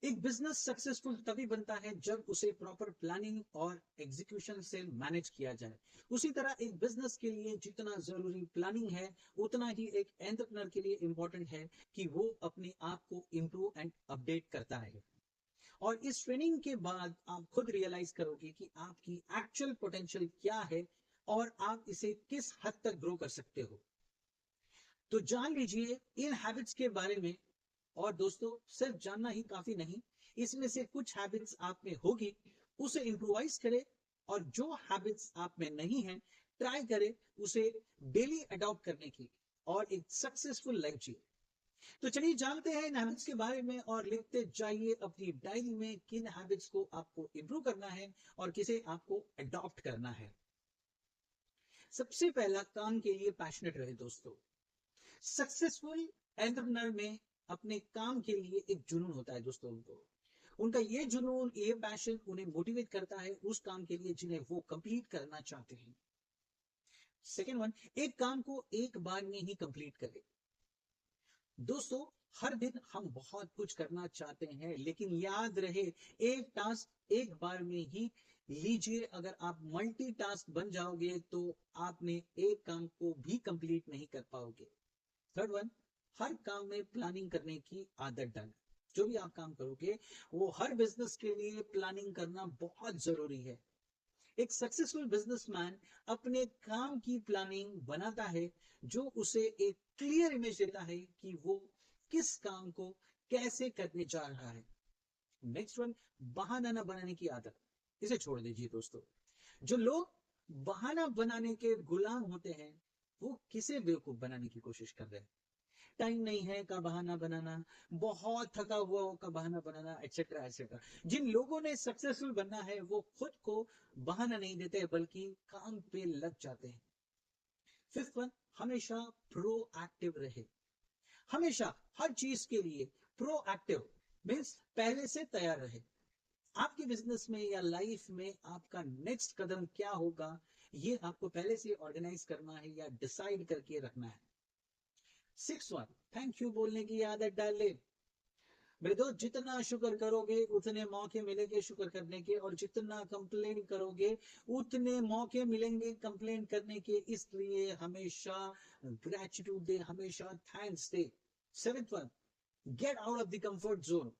एक business successful तभी बनता है जब उसे प्रॉपर प्लानिंग और एग्जीक्यूशन से मैनेज किया जाए। उसी तरह एक बिजनेस के लिए जितना जरूरी प्लानिंग है, उतना ही एक एंटरप्रेन्योर के लिए इंपॉर्टेंट है कि वो अपने आप को इम्प्रूव एंड अपडेट करता है। और इस ट्रेनिंग के बाद आप खुद रियलाइज करोगे कि आपकी एक्चुअल पोटेंशियल क्या है और आप इसे किस हद तक ग्रो कर सकते हो। तो जान लीजिए इन हैबिट्स के बारे में। और दोस्तों, सिर्फ जानना ही काफी नहीं, इसमें से कुछ हैबिट्स आप में होगी, उसे इम्प्रोवाइज करें। और जो हैबिट्स आप में नहीं है, ट्राई करें उसे डेली अडॉप्ट करने की और एक सक्सेसफुल लाइफ जिए। तो चलिए जानते हैं इन हैबिट्स के बारे में और लिखते जाइए अपनी डायरी में किन हैबिट्स को आपको इंप्रूव करना है और किसे आपको अडॉप्ट करना है। सबसे पहला, काम के लिए पैशनेट रहे दोस्तों। सक्सेसफुल एंटरप्रेन्योर में अपने काम के लिए एक जुनून होता है दोस्तों। उनका ये जुनून, ये पैशन उन्हें मोटिवेट करता है उस काम के लिए जिन्हें वो कंप्लीट करना चाहते हैं। सेकेंड वन, एक काम को एक बार में ही कंप्लीट करें। दोस्तों, हर दिन हम बहुत कुछ करना चाहते हैं, लेकिन याद रहे एक टास्क एक बार में ही लीजिए। अगर आप मल्टीटास्क बन जाओगे तो आपने एक काम को भी कंप्लीट नहीं कर पाओगे। थर्ड वन, हर काम में प्लानिंग करने की आदत डालें। जो भी आप काम करोगे, वो हर बिजनेस के लिए प्लानिंग करना बहुत जरूरी है। एक सक्सेसफुल बिजनेसमैन अपने काम की प्लानिंग बनाता है, जो उसे एक क्लियर इमेज देता है कि वो किस काम को कैसे करने जा रहा है। नेक्स्ट वन, बहाना न बनाने की आदत, इसे छोड़ दीजिए दोस्तों। जो लोग बहाना बनाने के गुलाम होते हैं, वो किसे बेवकूफ बनाने की कोशिश कर रहे हैं। टाइम नहीं है का बहाना बनाना, बहुत थका हुआ हो का बहाना बनाना, एक्सेट्रा एक्सेट्रा। जिन लोगों ने सक्सेसफुल बनना है, वो खुद को बहाना नहीं देते बल्कि काम पे लग जाते हैं। फिफ्थ वन, हमेशा प्रोएक्टिव रहे। हमेशा हर चीज के लिए प्रोएक्टिव मीन्स पहले से तैयार रहे। आपके बिजनेस में या लाइफ में आपका नेक्स्ट कदम क्या होगा, ये आपको पहले से ऑर्गेनाइज करना है या डिसाइड करके रखना है। सिक्स वन, थैंक यू बोलने की आदत डाल ले। मेरे दोस्त, जितना शुक्र करोगे उतने मौके मिलेंगे शुक्र करने के, और जितना कंप्लेन करोगे उतने मौके मिलेंगे कंप्लेन करने के। इसलिए हमेशा ग्रेटिट्यूड दे, हमेशा thanks they. Seventh one, get out of the comfort zone.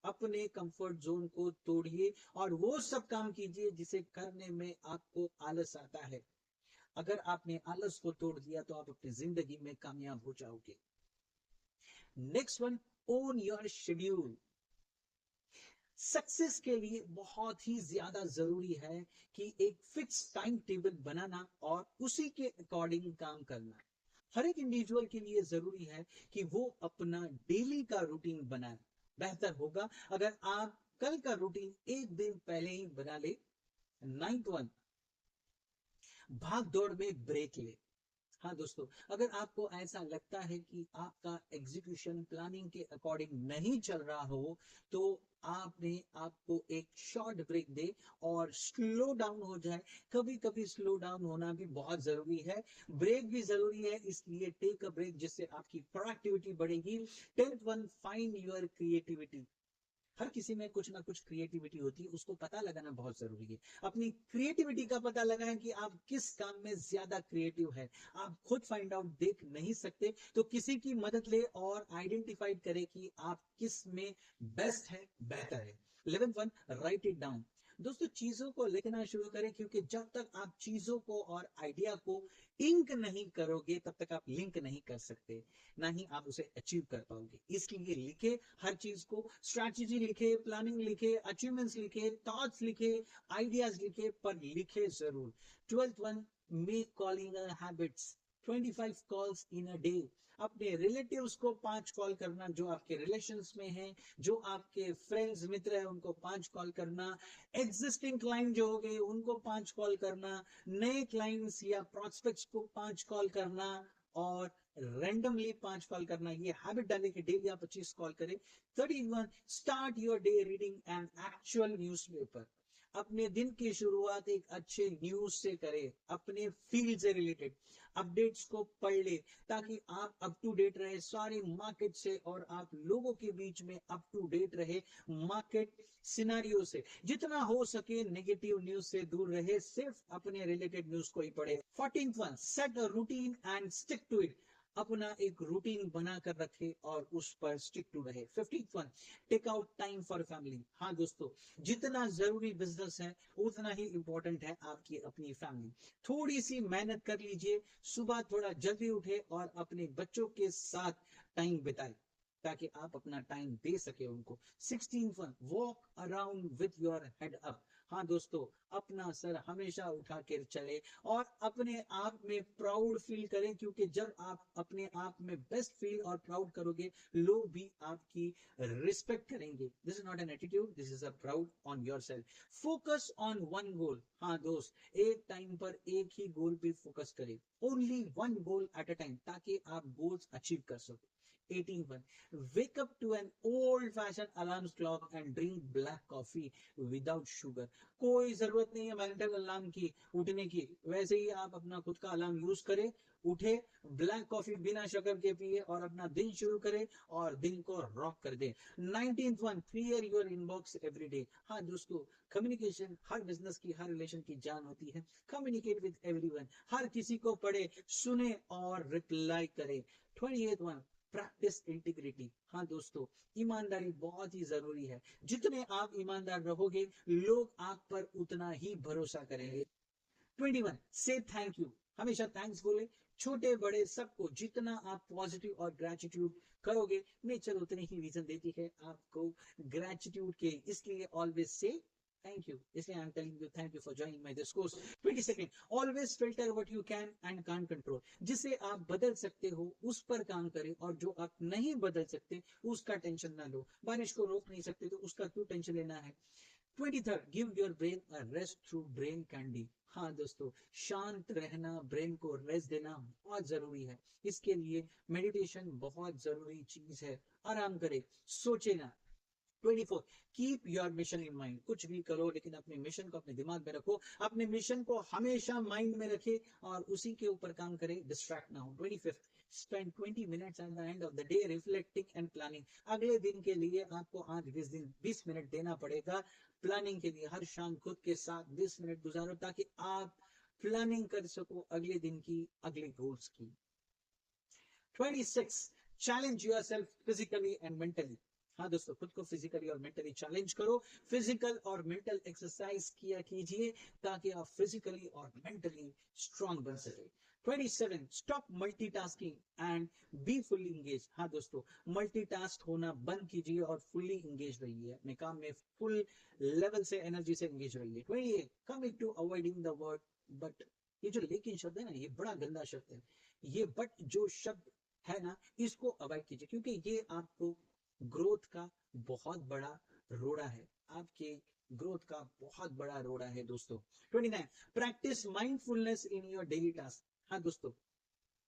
अपने कंफर्ट जोन को तोड़िए और वो सब काम कीजिए जिसे करने में आपको आलस आता है। अगर आपने आलस को तोड़ दिया तो आप अपनी जिंदगी में कामयाब हो जाओगे। Next one, own your schedule. Success के लिए बहुत ही ज्यादा जरूरी है कि एक फिक्स टाइम टेबल बनाना और उसी के अकॉर्डिंग काम करना। हर एक इंडिविजुअल के लिए जरूरी है कि वो अपना डेली का रूटीन बनाए। बेहतर होगा अगर आप कल का रूटीन एक दिन पहले ही बना ले। नाइन्थ वन, भाग दौड़ में ब्रेक ले। हाँ दोस्तों, अगर आपको ऐसा लगता है कि आपका एग्जीक्यूशन प्लानिंग के अकॉर्डिंग नहीं चल रहा हो, तो आपने आपको एक शॉर्ट ब्रेक दे और स्लो डाउन हो जाए। कभी कभी स्लो डाउन होना भी बहुत जरूरी है, ब्रेक भी जरूरी है, इसलिए टेक अ ब्रेक जिससे आपकी प्रोडक्टिविटी बढ़ेगी। Tenth one, find your creativity. हर किसी में कुछ ना कुछ क्रिएटिविटी होती है, उसको पता लगाना बहुत जरूरी है। अपनी क्रिएटिविटी का पता लगाएं कि आप किस काम में ज्यादा क्रिएटिव है। आप खुद फाइंड आउट देख नहीं सकते तो किसी की मदद ले और आइडेंटिफाइड करें कि आप किस में बेस्ट है, बेहतर है। 11th one, right it down. दोस्तों, चीजों को लिखना शुरू करें, क्योंकि जब तक आप चीजों को और आइडिया को इंक नहीं करोगे तब तक आप लिंक नहीं कर सकते, ना ही आप उसे अचीव कर पाओगे। इसलिए लिखे हर चीज को, स्ट्रैटेजी लिखे, प्लानिंग लिखे, अचीवमेंट्स लिखे, थॉट्स लिखे, आइडियाज लिखे, पर लिखे जरूर। 12th one, make calling habits. 25 calls in a day. अपने रिलेटिव्स को 5 कॉल करना, जो आपके रिलेशंस में हैं, जो आपके फ्रेंड्स मित्र हैं उनको 5 कॉल करना, एग्जिस्टिंग क्लाइंट जो हो गए उनको 5 कॉल करना, नए क्लाइंट्स या प्रोस्पेक्ट्स को 5 कॉल करना, और रैंडमली 5 कॉल करना। ये हैबिट डालने के डेली आप 25 कॉल करें। 31, start your day reading an actual newspaper. अपने दिन की शुरुआत एक अच्छे न्यूज से करें, अपने फील्ड से रिलेटेड अपडेट्स को पढ़ ले, ताकि आप अप टू डेट रहे सारी मार्केट से और आप लोगों के बीच में अप टू डेट रहे मार्केट सिनारियो से। जितना हो सके नेगेटिव न्यूज से दूर रहे, सिर्फ अपने रिलेटेड न्यूज को ही पढ़े। 14th one, set a routine and stick to it. अपना एक रूटीन बनाकर रखे और उस पर स्टिक टू रहे। 15th one, take out time for family. हाँ दोस्तों, जितना जरूरी बिजनेस है उतना ही इंपॉर्टेंट है आपकी अपनी फैमिली। थोड़ी सी मेहनत कर लीजिए, सुबह थोड़ा जल्दी उठे और अपने बच्चों के साथ टाइम बिताए, ताकि आप अपना टाइम दे सके उनको। 16th one, walk around with your head up. हाँ दोस्तों, अपना सर हमेशा उठा कर चले और अपने आप में प्राउड फील करें, क्योंकि जब आप अपने आप में बेस्ट फील और प्राउड करोगे, लोग भी आपकी रिस्पेक्ट करेंगे। This is not an attitude, this is a proud on your self. Focus on one goal. हाँ दोस्त, एक टाइम पर एक ही गोल पे फोकस करें, only one goal at a time, ताकि आप गोल्स अचीव कर सको। 18 one, wake up to an old fashioned alarm clock and drink black coffee without sugar। कोई जरूरत नहीं है मेंटल अलार्म की उठने की, वैसे ही आप अपना खुद का अलार्म यूज करें, उठे, ब्लैक कॉफी बिना शक्कर के पिए और अपना दिन शुरू करें और दिन को रॉक कर दे। 19th one, clear your inbox every day. हाँ दोस्तों, कम्युनिकेशन हर बिजनेस की, हर रिलेशन की जान होती है। कम्युनिकेट विद एवरीवन, हर किसी को पढ़े, सुने और रिप्लाई करे। 28th one, practice integrity. हाँ दोस्तों, ईमानदारी बहुत ही जरूरी है। जितने आप ईमानदार रहोगे, लोग आप पर उतना ही भरोसा करेंगे। 21, से थैंक यू। हमेशा थैंक्स बोले, छोटे बड़े सबको। जितना आप पॉजिटिव और ग्रेटिट्यूड करोगे, नेचर उतनी ही रीजन देती है आपको ग्रेटिट्यूड के। इसलिए ऑलवेज से थैंक यू। इसलिए I am telling you thank you for joining my this course. 22nd, always filter what you can and can't control. जिसे आप बदल सकते हो उस पर काम करें, और जो आप नहीं बदल सकते उसका टेंशन ना लो। बारिश को रोक नहीं सकते तो उसका क्यों टेंशन लेना है। 23rd, give your brain a rest through brain candy. हाँ दोस्तों, शांत रहना, ब्रेन को रेस्ट देना बहुत जरूरी है। इसके लिए मेडिटेशन बहुत जरूरी चीज है। आराम करे, सोचे ना। 24, keep your mission in mind. कुछ भी करो लेकिन अपने मिशन को अपने दिमाग में रखो, अपने मिशन को हमेशा माइंड में रखे और उसी के ऊपर काम करे, डिस्ट्रैक्ट ना हो। 25th, spend 20 minutes at the end of the day reflecting and planning. अगले दिन के लिए आपको आज 20 मिनट देना पड़ेगा प्लानिंग के लिए। हर शाम खुद के साथ 20 मिनट गुजारो, ताकि आप प्लानिंग कर सको अगले दिन की, अगले गोल्स की। 26, challenge your self physically and mentally. हाँ दोस्तों, खुद को फिजिकली और मेंटली चैलेंज करो। फिजिकल और मेंटल एक्सरसाइज किया कीजिए, ताकि आप फिजिकली और मेंटली स्ट्रांग बन सके। 27, stop multitasking and be fully engage. हाँ दोस्तों, मल्टीटास्क होना बंद कीजिए और फुल्ली इंगेज रहिए, अपने काम में फुल लेवल से एनर्जी से इंगेज रहिए। 28, commit to avoiding the word but. ये जो लेकिन शब्द है ना, ये बड़ा गंदा शब्द है। ये बट जो शब्द है ना, इसको अवॉइड कीजिए, क्योंकि ये आपको ग्रोथ का बहुत बड़ा रोड़ा है, आपके ग्रोथ का बहुत बड़ा रोड़ा है दोस्तों। 29, practice mindfulness in your daily task. हाँ दोस्तों,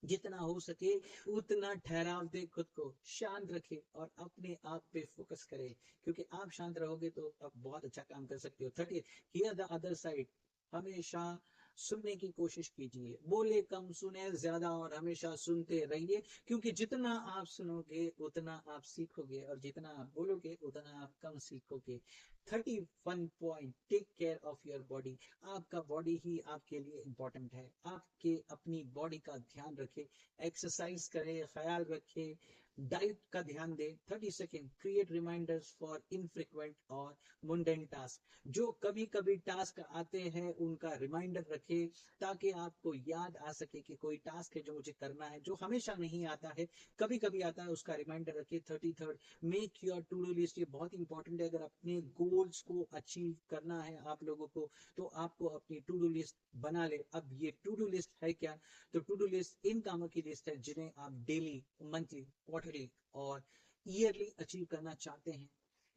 जितना हो सके उतना ठहराव दे, खुद को शांत रखे और अपने आप पे फोकस करे, क्योंकि आप शांत रहोगे तो आप बहुत अच्छा काम कर सकते हो। 30, हियर द अदर साइड। हमेशा सुनने की कोशिश कीजिए, बोले कम सुने ज्यादा, और हमेशा सुनते रहिए, क्योंकि जितना आप सुनोगे उतना आप सीखोगे, और जितना आप बोलोगे उतना आप कम सीखोगे। 31 point, take care of your body. आपका बॉडी ही आपके लिए इंपॉर्टेंट है, आपके अपनी बॉडी का ध्यान रखें, एक्सरसाइज करें, ख्याल रखें, डाइट का ध्यान दें। 32nd, create reminders for infrequent और मुंडेन टास्क। जो कभी कभी टास्क आते हैं उनका रिमाइंडर रखें, ताकि आपको याद आ सके कि कोई टास्क है जो मुझे करना है, जो हमेशा नहीं आता है, कभी कभी आता है, उसका रिमाइंडर रखिए। 33rd, make your to do list. ये बहुत इंपॉर्टेंट है। अगर अपने गोल्स को अचीव करना है आप लोगों को, तो आपको अपनी टू डू लिस्ट बना ले। अब ये टू डू लिस्ट है क्या, तो टू डू लिस्ट इन कामों की लिस्ट है जिन्हें आप डेली, मंथली, क्वार्टरली और ईयरली अचीव करना चाहते हैं।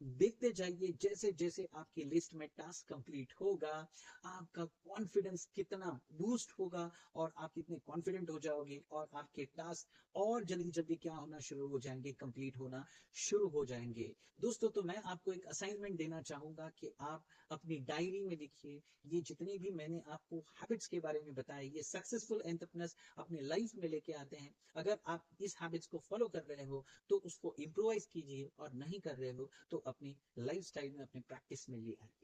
देखते जाइए जैसे जैसे आपकी लिस्ट में टास्क कंप्लीट होगा, आपका कॉन्फिडेंस कितना बूस्ट होगा और आप कितने कॉन्फिडेंट हो जाओगे और आपके टास्क और जल्दी जल्दी क्या होना शुरू हो जाएंगे, कंप्लीट होना शुरू हो जाएंगे। दोस्तों, तो मैं आपको एक असाइनमेंट देना चाहूंगा कि आप अपनी डायरी में लिखिए, ये जितने भी मैंने आपको हैबिट्स के बारे में बताए, ये सक्सेसफुल एंटरप्रेन्योर्स अपने लाइफ में लेके आते हैं। अगर आप इस हैबिट्स को फॉलो कर रहे हो तो उसको इम्प्रोवाइज कीजिए, और नहीं कर रहे हो तो अपनी लाइफस्टाइल में, अपने प्रैक्टिस में ले आइए।